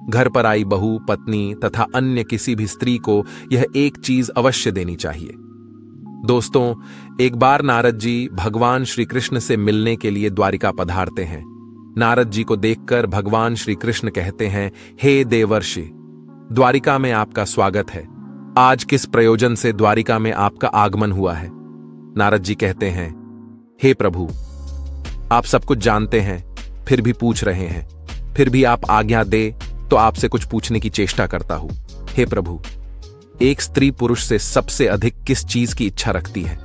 घर पर आई बहू, पत्नी तथा अन्य किसी भी स्त्री को यह एक चीज अवश्य देनी चाहिए। दोस्तों, एक बार नारद जी भगवान श्री कृष्ण से मिलने के लिए द्वारिका पधारते हैं। नारद जी को देखकर भगवान श्री कृष्ण कहते हैं, हे देवर्षि, द्वारिका में आपका स्वागत है। आज किस प्रयोजन से द्वारिका में आपका आगमन हुआ है? नारद जी कहते हैं, हे प्रभु, आप सब कुछ जानते हैं, फिर भी पूछ रहे हैं। फिर भी आप आज्ञा दे तो आपसे कुछ पूछने की चेष्टा करता हूं। हे प्रभु, एक स्त्री पुरुष से सबसे अधिक किस चीज की इच्छा रखती है?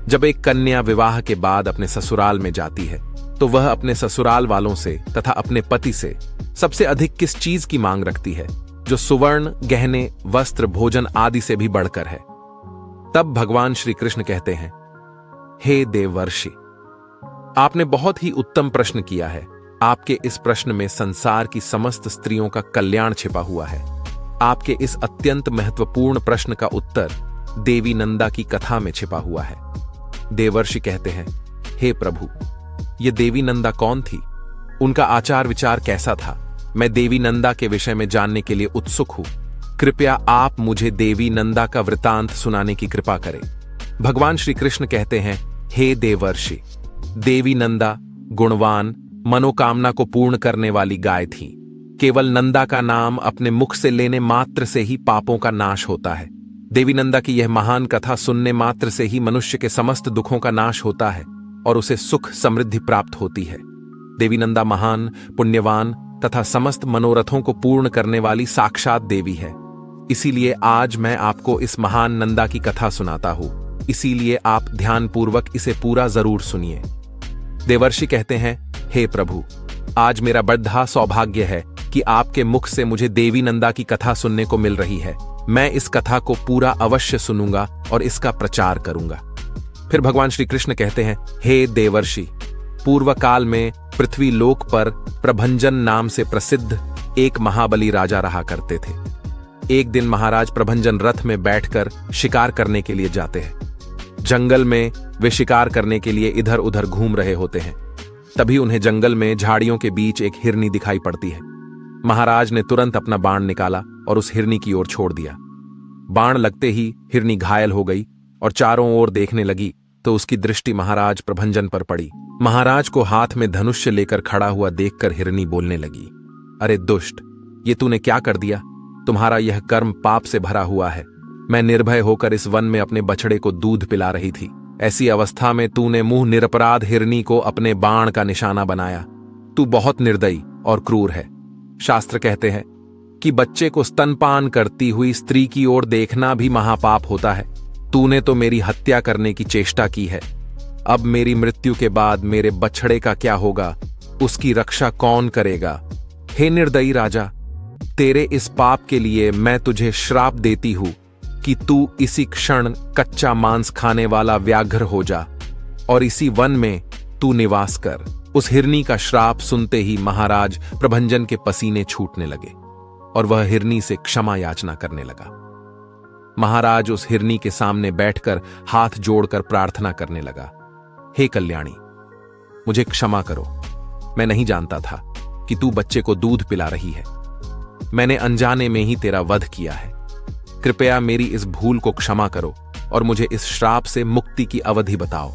जब एक कन्या विवाह के बाद अपने ससुराल में जाती है तो वह अपने ससुराल वालों से तथा अपने पति से सबसे अधिक किस चीज की मांग रखती है, जो सुवर्ण, गहने, वस्त्र, भोजन आदि से भी बढ़कर है? तब भगवान श्री कृष्ण कहते हैं, हे देवर्षि, आपने बहुत ही उत्तम प्रश्न किया है। आपके इस प्रश्न में संसार की समस्त स्त्रियों का कल्याण छिपा हुआ है। आपके इस अत्यंत महत्वपूर्ण प्रश्न का उत्तर देवी नंदा की कथा में छिपा हुआ है। देवर्षि कहते हैं, हे प्रभु, ये देवी नंदा कौन थी? उनका आचार विचार कैसा था? मैं देवी नंदा के विषय में जानने के लिए उत्सुक हूं। कृपया आप मुझे देवी नंदा का वृतांत सुनाने की कृपा करें। भगवान श्री कृष्ण कहते हैं, हे देवर्षि, देवी नंदा गुणवान, मनोकामना को पूर्ण करने वाली गाय थी। केवल नंदा का नाम अपने मुख से लेने मात्र से ही पापों का नाश होता है। देवी नंदा की यह महान कथा सुनने मात्र से ही मनुष्य के समस्त दुखों का नाश होता है और उसे सुख समृद्धि प्राप्त होती है। देवी नंदा महान, पुण्यवान तथा समस्त मनोरथों को पूर्ण करने वाली साक्षात देवी है। इसीलिए आज मैं आपको इस महान नंदा की कथा सुनाता हूं। इसीलिए आप ध्यानपूर्वक इसे पूरा जरूर सुनिए। देवर्षि कहते हैं, हे प्रभु, आज मेरा बड़ा सौभाग्य है कि आपके मुख से मुझे देवी नंदा की कथा सुनने को मिल रही है। मैं इस कथा को पूरा अवश्य सुनूंगा और इसका प्रचार करूंगा। फिर भगवान श्री कृष्ण कहते हैं, हे देवर्षि, पूर्व काल में पृथ्वी लोक पर प्रभंजन नाम से प्रसिद्ध एक महाबली राजा रहा करते थे। एक दिन महाराज प्रभंजन रथ में बैठकर शिकार करने के लिए जाते हैं। जंगल में वे शिकार करने के लिए इधर उधर घूम रहे होते हैं। तभी उन्हें जंगल में झाड़ियों के बीच एक हिरनी दिखाई पड़ती है। महाराज ने तुरंत अपना बाण निकाला और उस हिरनी की ओर छोड़ दिया। बाण लगते ही हिरनी घायल हो गई और चारों ओर देखने लगी तो उसकी दृष्टि महाराज प्रभंजन पर पड़ी। महाराज को हाथ में धनुष्य लेकर खड़ा हुआ देखकर हिरनी बोलने लगी, अरे दुष्ट, ये तूने क्या कर दिया? तुम्हारा यह कर्म पाप से भरा हुआ है। मैं निर्भय होकर इस वन में अपने बछड़े को दूध पिला रही थी। ऐसी अवस्था में तूने मुंह निरपराध हिरनी को अपने बाण का निशाना बनाया। तू बहुत निर्दयी और क्रूर है। शास्त्र कहते हैं कि बच्चे को स्तनपान करती हुई स्त्री की ओर देखना भी महापाप होता है। तूने तो मेरी हत्या करने की चेष्टा की है। अब मेरी मृत्यु के बाद मेरे बछड़े का क्या होगा? उसकी रक्षा कौन करेगा? हे निर्दयी राजा, तेरे इस पाप के लिए मैं तुझे श्राप देती हूं कि तू इसी क्षण कच्चा मांस खाने वाला व्याघ्र हो जा और इसी वन में तू निवास कर। उस हिरनी का श्राप सुनते ही महाराज प्रभंजन के पसीने छूटने लगे और वह हिरनी से क्षमा याचना करने लगा। महाराज उस हिरनी के सामने बैठकर हाथ जोड़कर प्रार्थना करने लगा, हे कल्याणी, मुझे क्षमा करो। मैं नहीं जानता था कि तू बच्चे को दूध पिला रही है। मैंने अनजाने में ही तेरा वध किया है। कृपया मेरी इस भूल को क्षमा करो और मुझे इस श्राप से मुक्ति की अवधि बताओ।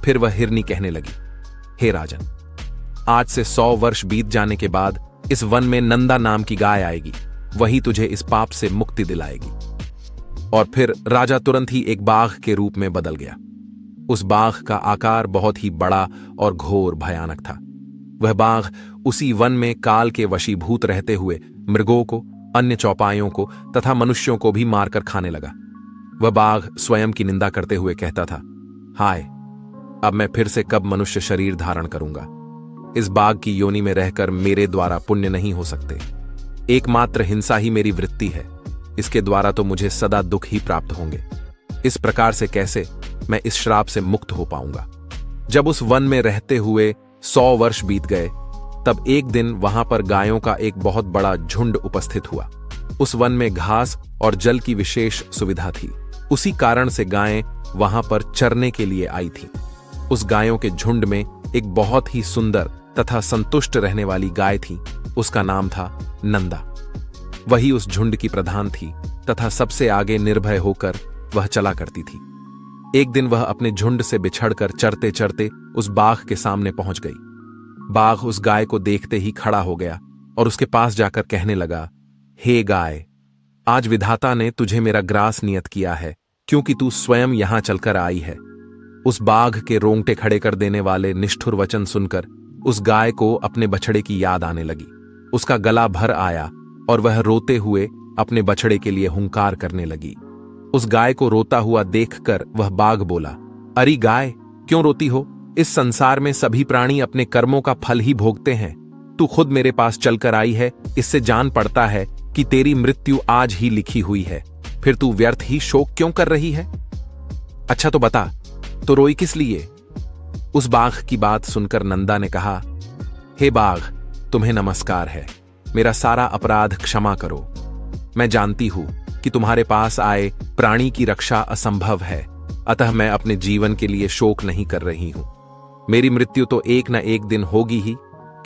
फिर वह हिरनी कहने लगी, हे राजन, आज से 100 वर्ष बीत जाने के बाद इस वन में नंदा नाम की गाय आएगी। वही तुझे इस पाप से मुक्ति दिलाएगी। और फिर राजा तुरंत ही एक बाघ के रूप में बदल गया। उस बाघ का आकार बहुत ही बड़ा और घोर भयानक था। वह बाघ उसी वन में काल के वशीभूत रहते हुए मृगों को, अन्य चौपाइयों को तथा मनुष्यों को भी मारकर खाने लगा। वह बाघ स्वयं की निंदा करते हुए कहता था, हाय, अब मैं फिर से कब मनुष्य शरीर धारण करूंगा? इस बाघ की योनि में रहकर मेरे द्वारा पुण्य नहीं हो सकते। एकमात्र हिंसा ही मेरी वृत्ति है। इसके द्वारा तो मुझे सदा दुख ही प्राप्त होंगे। इस प्रकार से कैसे मैं इस श्राप से मुक्त हो पाऊंगा? जब उस वन में रहते हुए 100 वर्ष बीत गए, तब एक दिन वहां पर गायों का एक बहुत बड़ा झुंड उपस्थित हुआ। उस वन में घास और जल की विशेष सुविधा थी। उसी कारण से गायें वहां पर चरने के लिए आई थीं। उस गायों के झुंड में एक बहुत ही सुंदर तथा संतुष्ट रहने वाली गाय थी, उसका नाम था नंदा। वही उस झुंड की प्रधान थी तथा सबसे आगे निर्भय होकर वह चला करती थी। एक दिन वह अपने झुंड से बिछड़कर चरते चरते उस बाघ के सामने पहुंच गई। बाघ उस गाय को देखते ही खड़ा हो गया और उसके पास जाकर कहने लगा, हे गाय, आज विधाता ने तुझे मेरा ग्रास नियत किया है, क्योंकि तू स्वयं यहां चलकर आई है। उस बाघ के रोंगटे खड़े कर देने वाले निष्ठुर वचन सुनकर उस गाय को अपने बछड़े की याद आने लगी। उसका गला भर आया और वह रोते हुए अपने बछड़े के लिए हुंकार करने लगी। उस गाय को रोता हुआ देखकर वह बाघ बोला, अरे गाय, क्यों रोती हो? इस संसार में सभी प्राणी अपने कर्मों का फल ही भोगते हैं। तू खुद मेरे पास चलकर आई है, इससे जान पड़ता है कि तेरी मृत्यु आज ही लिखी हुई है। फिर तू व्यर्थ ही शोक क्यों कर रही है? अच्छा तो बता, तो रोई किस लिए? उस बाघ की बात सुनकर नंदा ने कहा, हे बाघ, तुम्हें नमस्कार है। मेरा सारा अपराध क्षमा करो। मैं जानती हूं कि तुम्हारे पास आए प्राणी की रक्षा असंभव है, अतः मैं अपने जीवन के लिए शोक नहीं कर रही हूं। मेरी मृत्यु तो एक न एक दिन होगी ही,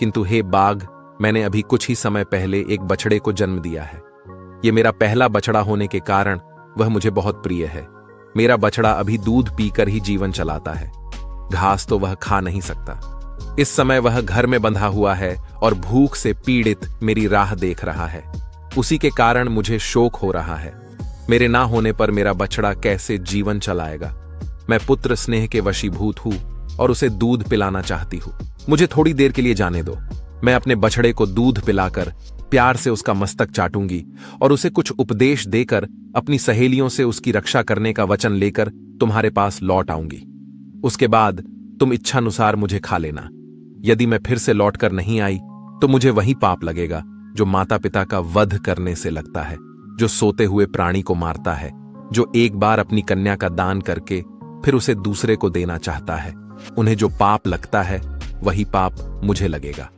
किंतु हे बाघ, मैंने अभी कुछ ही समय पहले एक बछड़े को जन्म दिया है। यह मेरा पहला बछड़ा होने के कारण वह मुझे बहुत प्रिय है। मेरा बछड़ा अभी दूध पीकर ही जीवन चलाता है, घास तो वह खा नहीं सकता। इस समय वह घर में बंधा हुआ है और भूख से पीड़ित मेरी राह देख रहा है। उसी के कारण मुझे शोक हो रहा है। मेरे ना होने पर मेरा बछड़ा कैसे जीवन चलाएगा? मैं पुत्र स्नेह के वशीभूत हूं और उसे दूध पिलाना चाहती हूं। मुझे थोड़ी देर के लिए जाने दो। मैं अपने बछड़े को दूध पिलाकर प्यार से उसका मस्तक चाटूंगी और उसे कुछ उपदेश देकर अपनी सहेलियों से उसकी रक्षा करने का वचन लेकर तुम्हारे पास लौट आऊंगी। उसके बाद तुम इच्छानुसार मुझे खा लेना। यदि मैं फिर से लौटकर नहीं आई तो मुझे वही पाप लगेगा जो माता पिता का वध करने से लगता है, जो सोते हुए प्राणी को मारता है, जो एक बार अपनी कन्या का दान करके फिर उसे दूसरे को देना चाहता है। उन्हें जो पाप लगता है वही पाप मुझे लगेगा।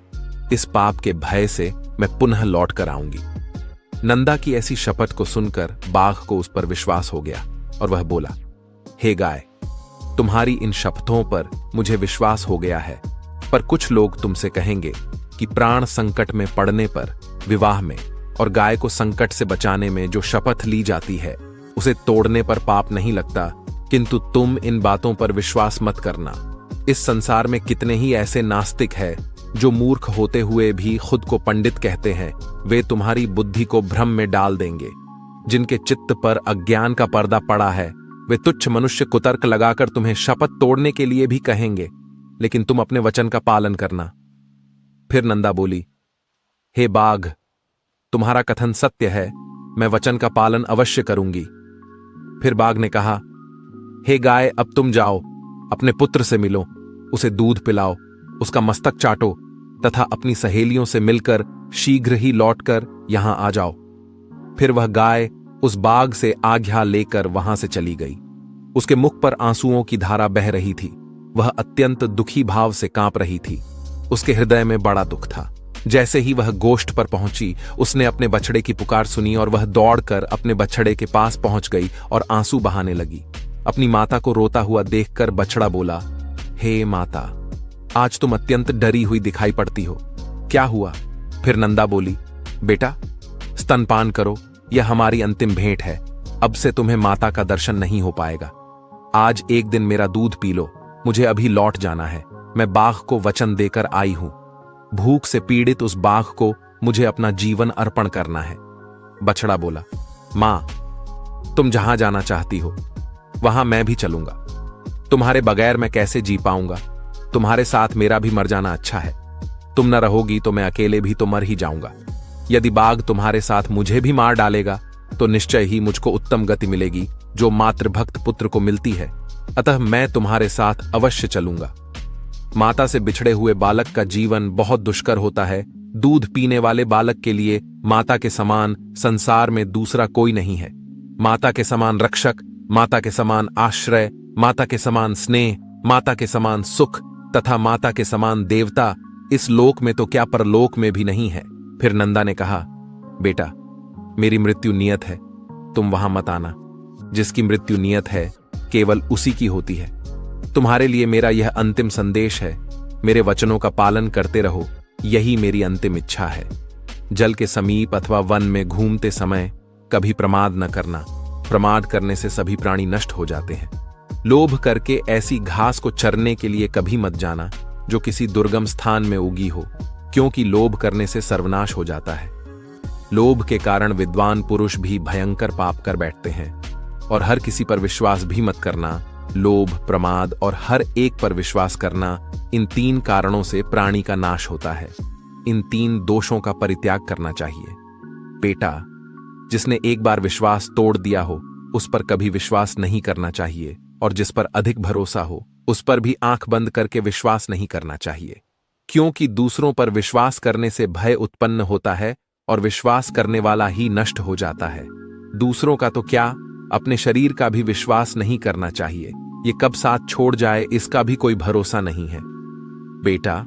इस पाप के भय से मैं पुनः लौट कर आऊंगी। नंदा की ऐसी शपथ को सुनकर बाघ को उस पर विश्वास हो गया और वह बोला, हे गाय, तुम्हारी इन शपथों पर मुझे विश्वास हो गया है, पर कुछ लोग तुमसे कहेंगे कि प्राण संकट में पड़ने पर विवाह में और गाय को संकट से बचाने में जो शपथ ली जाती है उसे तोड़ने पर पाप नहीं लगता, किंतु तुम इन बातों पर विश्वास मत करना। इस संसार में कितने ही ऐसे नास्तिक हैं जो मूर्ख होते हुए भी खुद को पंडित कहते हैं। वे तुम्हारी बुद्धि को भ्रम में डाल देंगे। जिनके चित्त पर अज्ञान का पर्दा पड़ा है वे तुच्छ मनुष्य कुतर्क लगाकर तुम्हें शपथ तोड़ने के लिए भी कहेंगे, लेकिन तुम अपने वचन का पालन करना। फिर नंदा बोली, हे बाघ, तुम्हारा कथन सत्य है, मैं वचन का पालन अवश्य करूंगी। फिर बाघ ने कहा, हे गाय, अब तुम जाओ, अपने पुत्र से मिलो, उसे दूध पिलाओ, उसका मस्तक चाटो तथा अपनी सहेलियों से मिलकर शीघ्र ही लौटकर यहां आ जाओ। फिर वह गाय उस बाघ से आज्ञा लेकर वहां से चली गई। उसके मुख पर आंसुओं की धारा बह रही थी। वह अत्यंत दुखी भाव से कांप रही थी। उसके हृदय में बड़ा दुख था। जैसे ही वह गोष्ठ पर पहुंची, उसने अपने बछड़े की पुकार सुनी और वह दौड़कर अपने बछड़े के पास पहुंच गई और आंसू बहाने लगी। अपनी माता को रोता हुआ देखकर बछड़ा बोला, हे माता, आज तुम अत्यंत डरी हुई दिखाई पड़ती हो, क्या हुआ? फिर नंदा बोली, बेटा, स्तनपान करो, यह हमारी अंतिम भेंट है। अब से तुम्हें माता का दर्शन नहीं हो पाएगा। आज एक दिन मेरा दूध पी लो, मुझे अभी लौट जाना है। मैं बाघ को वचन देकर आई हूं। भूख से पीड़ित उस बाघ को मुझे अपना जीवन अर्पण करना है। बछड़ा बोला, मां, तुम जहां जाना चाहती हो वहां मैं भी चलूंगा। तुम्हारे बगैर मैं कैसे जी पाऊंगा? तुम्हारे साथ मेरा भी मर जाना अच्छा है। तुम न रहोगी तो मैं अकेले भी तो मर ही जाऊंगा। यदि बाघ तुम्हारे साथ मुझे भी मार डालेगा तो निश्चय ही मुझको उत्तम गति मिलेगी जो मातृभक्त पुत्र को मिलती है। अतः मैं तुम्हारे साथ अवश्य चलूंगा। माता से बिछड़े हुए बालक का जीवन बहुत दुष्कर होता है। दूध पीने वाले बालक के लिए माता के समान संसार में दूसरा कोई नहीं है। माता के समान रक्षक, माता के समान आश्रय, माता के समान स्नेह, माता के समान सुख तथा माता के समान देवता इस लोक में तो क्या परलोक में भी नहीं है। फिर नंदा ने कहा, बेटा, मेरी मृत्यु नियत है, तुम वहां मत आना। जिसकी मृत्यु नियत है केवल उसी की होती है। तुम्हारे लिए मेरा यह अंतिम संदेश है। मेरे वचनों का पालन करते रहो, यही मेरी अंतिम इच्छा है। जल के समीप अथवा वन में घूमते समय कभी प्रमाद न करना। प्रमाद करने से सभी प्राणी नष्ट हो जाते हैं। लोभ करके ऐसी घास को चरने के लिए कभी मत जाना जो किसी दुर्गम स्थान में उगी हो, क्योंकि लोभ करने से सर्वनाश हो जाता है। लोभ के कारण विद्वान पुरुष भी भयंकर पाप कर बैठते हैं। और हर किसी पर विश्वास भी मत करना। लोभ, प्रमाद और हर एक पर विश्वास करना, इन 3 कारणों से प्राणी का नाश होता है। इन 3 दोषों का परित्याग करना चाहिए। बेटा, जिसने एक बार विश्वास तोड़ दिया हो उस पर कभी विश्वास नहीं करना चाहिए, और जिस पर अधिक भरोसा हो उस पर भी आंख बंद करके विश्वास नहीं करना चाहिए, क्योंकि दूसरों पर विश्वास करने से भय उत्पन्न होता है और विश्वास करने वाला ही नष्ट हो जाता है। दूसरों का तो क्या, अपने शरीर का भी विश्वास नहीं करना चाहिए। ये कब साथ छोड़ जाए इसका भी कोई भरोसा नहीं है। बेटा,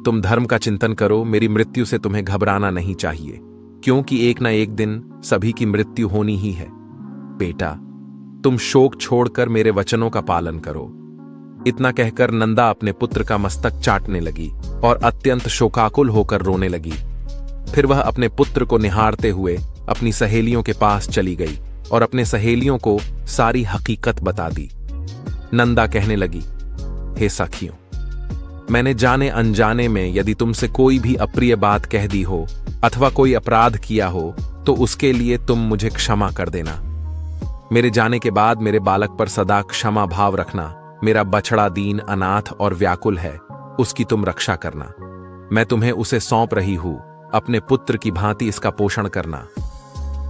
तुम धर्म का चिंतन करो। मेरी मृत्यु से तुम्हें घबराना नहीं चाहिए, क्योंकि एक ना एक दिन सभी की मृत्यु होनी ही है। बेटा, तुम शोक छोड़कर मेरे वचनों का पालन करो। इतना कहकर नंदा अपने पुत्र का मस्तक चाटने लगी और अत्यंत शोकाकुल होकर रोने लगी। फिर वह अपने पुत्र को निहारते हुए अपनी सहेलियों के पास चली गई और अपने सहेलियों को सारी हकीकत बता दी। नंदा कहने लगी, हे सखियों, मैंने जाने अनजाने में यदि तुमसे कोई भी अप्रिय बात कह दी हो अथवा कोई अपराध किया हो तो उसके लिए तुम मुझे क्षमा कर देना। मेरे जाने के बाद मेरे बालक पर सदा क्षमा भाव रखना। मेरा बछड़ा दीन, अनाथ और व्याकुल है, उसकी तुम रक्षा करना। मैं तुम्हें उसे सौंप रही हूं, अपने पुत्र की भांति इसका पोषण करना।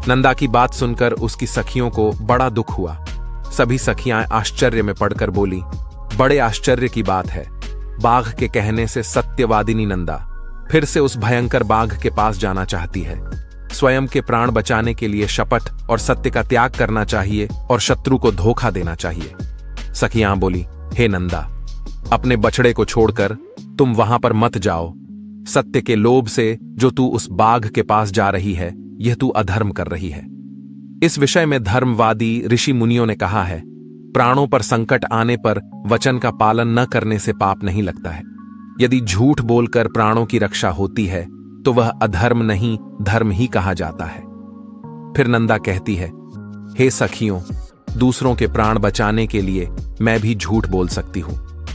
नंदा की बात सुनकर उसकी सखियों को बड़ा दुख हुआ। सभी सखियां आश्चर्य में पड़कर बोली, बड़े आश्चर्य की बात है। बाघ के कहने से सत्यवादिनी नंदा फिर से उस भयंकर बाघ के पास जाना चाहती है। स्वयं के प्राण बचाने के लिए शपथ और सत्य का त्याग करना चाहिए और शत्रु को धोखा देना चाहिए। सखियां बोली, हे नंदा, अपने बछड़े को छोड़कर तुम वहां पर मत जाओ। सत्य के लोभ से जो तू उस बाघ के पास जा रही है, यह तू अधर्म कर रही है। इस विषय में धर्मवादी ऋषि मुनियों ने कहा है, प्राणों पर संकट आने पर वचन का पालन न करने से पाप नहीं लगता है। यदि झूठ बोलकर प्राणों की रक्षा होती है तो वह अधर्म नहीं, धर्म ही कहा जाता है। फिर नंदा कहती है, हे सखियों, दूसरों के प्राण बचाने के लिए मैं भी झूठ बोल सकती हूं,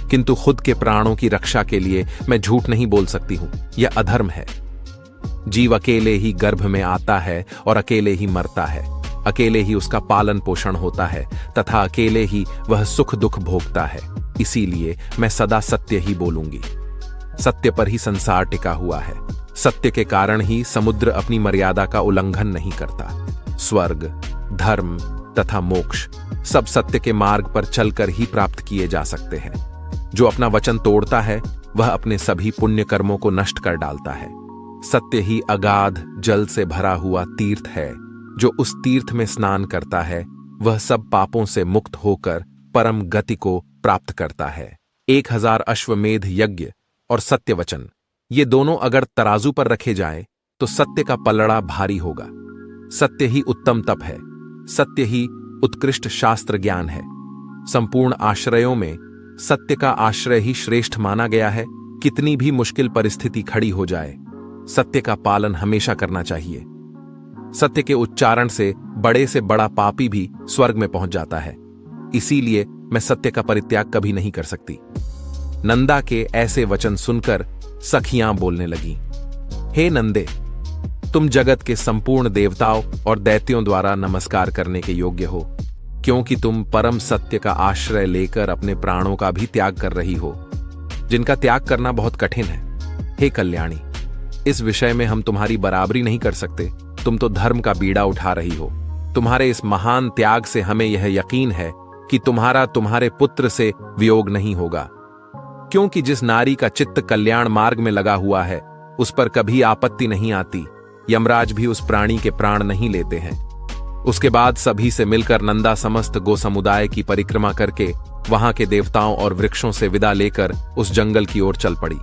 किंतु खुद के प्राणों की रक्षा के लिए मैं झूठ नहीं बोल सकती हूं। यह अधर्म है। जीव अकेले ही गर्भ में आता है और अकेले ही मरता है। अकेले ही उसका पालन पोषण होता है तथा अकेले ही वह सुख दुख भोगता है। इसीलिए मैं सदा सत्य ही बोलूंगी। सत्य पर ही संसार टिका हुआ है। सत्य के कारण ही समुद्र अपनी मर्यादा का उल्लंघन नहीं करता। स्वर्ग, धर्म तथा मोक्ष सब सत्य के मार्ग पर चलकर ही प्राप्त किए जा सकते हैं। जो अपना वचन तोड़ता है वह अपने सभी पुण्य कर्मों को नष्ट कर डालता है। सत्य ही अगाध जल से भरा हुआ तीर्थ है। जो उस तीर्थ में स्नान करता है वह सब पापों से मुक्त होकर परम गति को प्राप्त करता है। 1000 अश्वमेध यज्ञ और सत्य वचन, ये दोनों अगर तराजू पर रखे जाएं तो सत्य का पलड़ा भारी होगा। सत्य ही उत्तम तप है। सत्य ही उत्कृष्ट शास्त्र ज्ञान है। संपूर्ण आश्रयों में सत्य का आश्रय ही श्रेष्ठ माना गया है। कितनी भी मुश्किल परिस्थिति खड़ी हो जाए, सत्य का पालन हमेशा करना चाहिए। सत्य के उच्चारण से बड़ा पापी भी स्वर्ग में पहुंच जाता है। इसीलिए मैं सत्य का परित्याग कभी नहीं कर सकती। नंदा के ऐसे वचन सुनकर सखियां बोलने लगी, हे नंदे, तुम जगत के संपूर्ण देवताओं और दैत्यों द्वारा नमस्कार करने के योग्य हो, क्योंकि तुम परम सत्य का आश्रय लेकर अपने प्राणों का भी त्याग कर रही हो, जिनका त्याग करना बहुत कठिन है। हे कल्याणी, इस विषय में हम तुम्हारी बराबरी नहीं कर सकते। तुम तो धर्म का बीड़ा उठा रही हो। तुम्हारे इस महान त्याग से हमें यह यकीन है कि तुम्हारा तुम्हारे पुत्र से वियोग नहीं होगा, क्योंकि जिस नारी का चित्त कल्याण मार्ग में लगा हुआ है उस पर कभी आपत्ति नहीं आती। यमराज भी उस प्राणी के प्राण नहीं लेते हैं। उसके बाद सभी से मिलकर नंदा समस्त गो समुदाय की परिक्रमा करके वहां के देवताओं और वृक्षों से विदा लेकर उस जंगल की ओर चल पड़ी।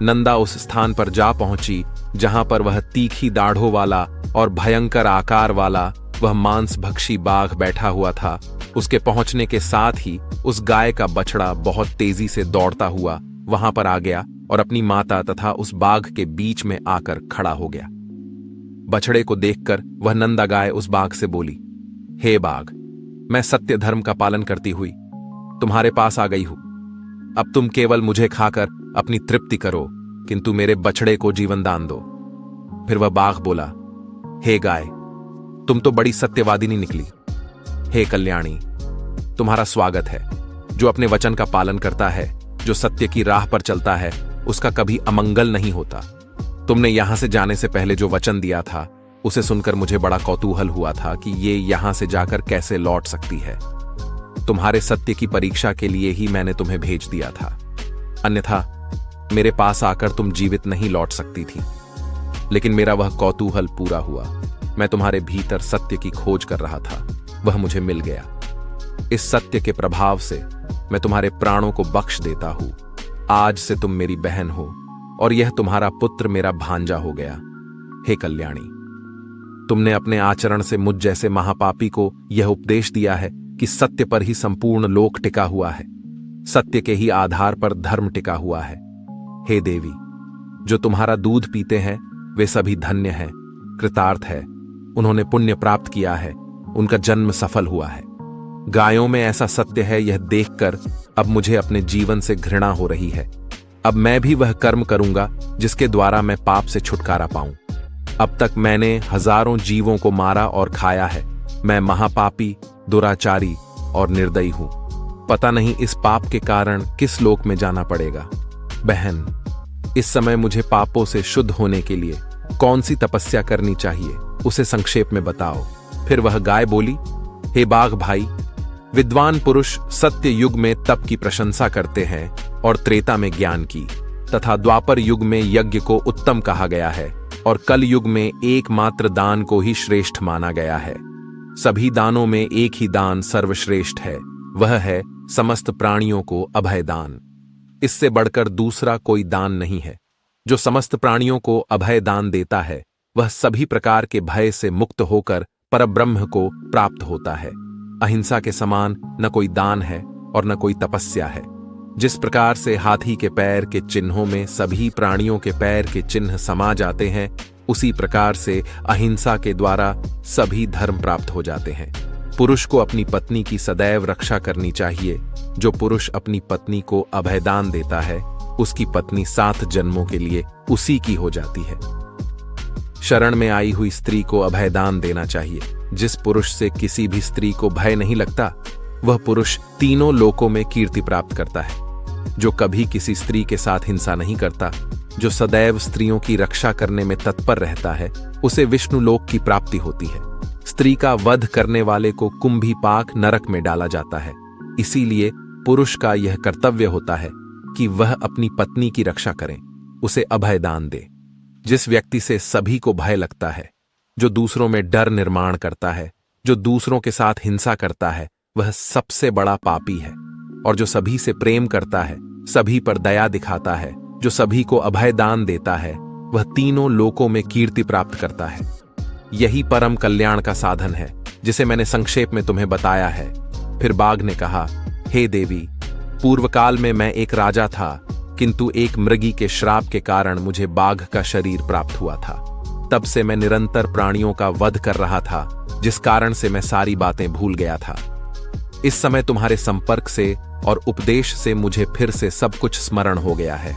नंदा उस स्थान पर जा पहुंची जहां पर वह तीखी दाढ़ों वाला और भयंकर आकार वाला वह मांसभक्षी बाघ बैठा हुआ था। उसके पहुंचने के साथ ही उस गाय का बछड़ा बहुत तेजी से दौड़ता हुआ वहां पर आ गया और अपनी माता तथा उस बाघ के बीच में आकर खड़ा हो गया। बछड़े को देखकर वह नंदा गाय उस बाघ से बोली, हे बाघ, मैं सत्य धर्म का पालन करती हुई तुम्हारे पास आ गई हूं। अब तुम केवल मुझे खाकर अपनी तृप्ति करो, किंतु मेरे बछड़े को जीवन दान दो। फिर वह बाघ बोला, हे गाय, तुम तो बड़ी सत्यवादिनी निकली। हे कल्याणी, तुम्हारा स्वागत है। जो अपने वचन का पालन करता है, जो सत्य की राह पर चलता है, उसका कभी अमंगल नहीं होता। तुमने यहां से जाने से पहले जो वचन दिया था, उसे सुनकर मुझे बड़ा कौतूहल हुआ था कि ये यहां से जाकर कैसे लौट सकती है। तुम्हारे सत्य की परीक्षा के लिए ही मैंने तुम्हें भेज दिया था, अन्यथा मेरे पास आकर तुम जीवित नहीं लौट सकती थी। लेकिन मेरा वह कौतूहल पूरा हुआ। मैं तुम्हारे भीतर सत्य की खोज कर रहा था, वह मुझे मिल गया। इस सत्य के प्रभाव से मैं तुम्हारे प्राणों को बख्श देता हूं। आज से तुम मेरी बहन हो और यह तुम्हारा पुत्र मेरा भांजा हो गया। हे कल्याणी, तुमने अपने आचरण से मुझ जैसे महापापी को यह उपदेश दिया है कि सत्य पर ही संपूर्ण लोक टिका हुआ है, सत्य के ही आधार पर धर्म टिका हुआ है। हे देवी, जो तुम्हारा दूध पीते हैं वे सभी धन्य हैं, कृतार्थ है, उन्होंने पुण्य प्राप्त किया है, उनका जन्म सफल हुआ है। गायों में ऐसा सत्य है, यह देखकर अब मुझे अपने जीवन से घृणा हो रही है। अब मैं भी वह कर्म करूंगा जिसके द्वारा मैं पाप से छुटकारा पाऊं। अब तक मैंने हजारों जीवों को मारा और खाया है। मैं महापापी, दुराचारी और निर्दयी हूं। पता नहीं इस पाप के कारण किस लोक में जाना पड़ेगा। बहन, इस समय मुझे पापों से शुद्ध होने के लिए कौन सी तपस्या करनी चाहिए, उसे संक्षेप में बताओ। फिर वह गाय बोली, हे बाघ भाई, विद्वान पुरुष सत्य युग में तप की प्रशंसा करते हैं और त्रेता में ज्ञान की, तथा द्वापर युग में यज्ञ को उत्तम कहा गया है और कल युग में एकमात्र दान को ही श्रेष्ठ माना गया है। सभी दानों में एक ही दान सर्वश्रेष्ठ है, वह है समस्त प्राणियों को अभय दान। इससे बढ़कर दूसरा कोई दान नहीं है। जो समस्त प्राणियों को अभय दान देता है, वह सभी प्रकार के भय से मुक्त होकर परब्रह्म को प्राप्त होता है। अहिंसा के समान न कोई दान है और न कोई तपस्या है। जिस प्रकार से हाथी के पैर के चिन्हों में सभी प्राणियों के पैर के चिन्ह समा जाते हैं, उसी प्रकार से अहिंसा के द्वारा सभी धर्म प्राप्त हो जाते हैं। पुरुष को अपनी पत्नी की सदैव रक्षा करनी चाहिए। जो पुरुष अपनी पत्नी को अभयदान देता है, उसकी पत्नी 7 जन्मों के लिए उसी की हो जाती है। शरण में आई हुई स्त्री को अभयदान देना चाहिए। जिस पुरुष से किसी भी स्त्री को भय नहीं लगता, वह पुरुष तीनों लोकों में कीर्ति प्राप्त करता है। जो कभी किसी स्त्री के साथ हिंसा नहीं करता, जो सदैव स्त्रियों की रक्षा करने में तत्पर रहता है, उसे विष्णु लोक की प्राप्ति होती है। स्त्री का वध करने वाले को कुंभीपाक नरक में डाला जाता है। इसीलिए पुरुष का यह कर्तव्य होता है कि वह अपनी पत्नी की रक्षा करें, उसे अभयदान दे। जिस व्यक्ति से सभी को भय लगता है, जो दूसरों में डर निर्माण करता है, जो दूसरों के साथ हिंसा करता है, वह सबसे बड़ा पापी है। और जो सभी से प्रेम करता है, सभी पर दया दिखाता है, जो सभी को अभयदान देता है, वह तीनों लोकों में कीर्ति प्राप्त करता है। यही परम कल्याण का साधन है, जिसे मैंने संक्षेप में तुम्हें बताया है। फिर बाघ ने कहा, हे देवी, पूर्व काल में मैं एक राजा था, किंतु एक मृगी के श्राप के कारण मुझे बाघ का शरीर प्राप्त हुआ था। तब से मैं निरंतर प्राणियों का वध कर रहा था, जिस कारण से मैं सारी बातें भूल गया था। इस समय तुम्हारे संपर्क से और उपदेश से मुझे फिर से सब कुछ स्मरण हो गया है।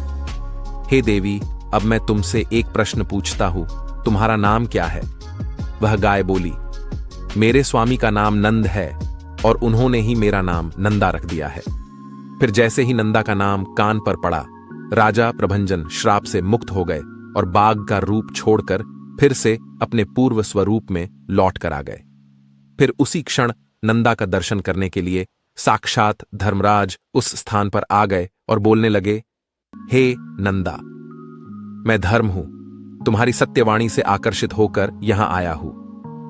हे देवी, अब मैं तुमसे एक प्रश्न पूछता हूं, तुम्हारा नाम क्या है? वह गाय बोली, मेरे स्वामी का नाम नंद है और उन्होंने ही मेरा नाम नंदा रख दिया है। फिर जैसे ही नंदा का नाम कान पर पड़ा, राजा प्रभंजन श्राप से मुक्त हो गए और बाघ का रूप छोड़कर फिर से अपने पूर्व स्वरूप में लौट कर आ गए। फिर उसी क्षण नंदा का दर्शन करने के लिए साक्षात धर्मराज उस स्थान पर आ गए और बोलने लगे, हे नंदा, मैं धर्म हूं, तुम्हारी सत्यवाणी से आकर्षित होकर यहां आया हूं।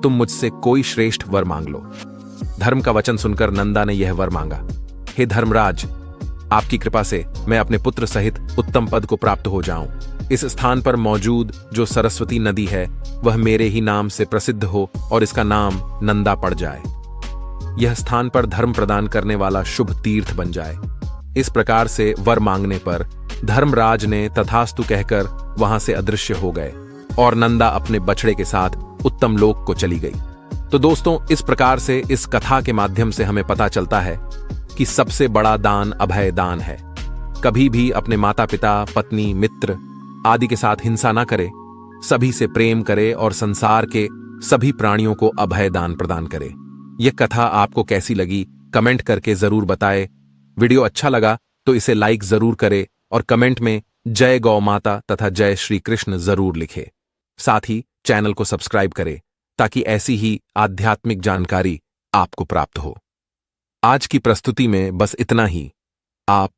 तुम मुझसे कोई श्रेष्ठ वर मांग लो। धर्म का वचन सुनकर नंदा ने यह वर मांगा, हे धर्मराज, आपकी कृपा से मैं अपने पुत्र सहित उत्तम पद को प्राप्त हो जाऊं। इस स्थान पर मौजूद जो सरस्वती नदी है, वह मेरे ही नाम से प्रसिद्ध हो और इसका नाम नंदा पड़ जाए। यह स्थान पर धर्म प्रदान करने वाला शुभ तीर्थ बन जाए। इस प्रकार से वर मांगने पर धर्मराज ने तथास्तु कहकर वहां से अदृश्य हो गए और नंदा अपने बछड़े के साथ उत्तम लोक को चली गई। तो दोस्तों, इस प्रकार से इस कथा के माध्यम से हमें पता चलता है कि सबसे बड़ा दान अभय दान है। कभी भी अपने माता पिता, पत्नी, मित्र आदि के साथ हिंसा ना करे, सभी से प्रेम करे और संसार के सभी प्राणियों को अभय दान प्रदान करे। यह कथा आपको कैसी लगी कमेंट करके जरूर बताएं। वीडियो अच्छा लगा तो इसे लाइक जरूर करे और कमेंट में जय गौ माता तथा जय श्री कृष्ण जरूर लिखे। साथ ही चैनल को सब्सक्राइब करें ताकि ऐसी ही आध्यात्मिक जानकारी आपको प्राप्त हो। आज की प्रस्तुति में बस इतना ही। आप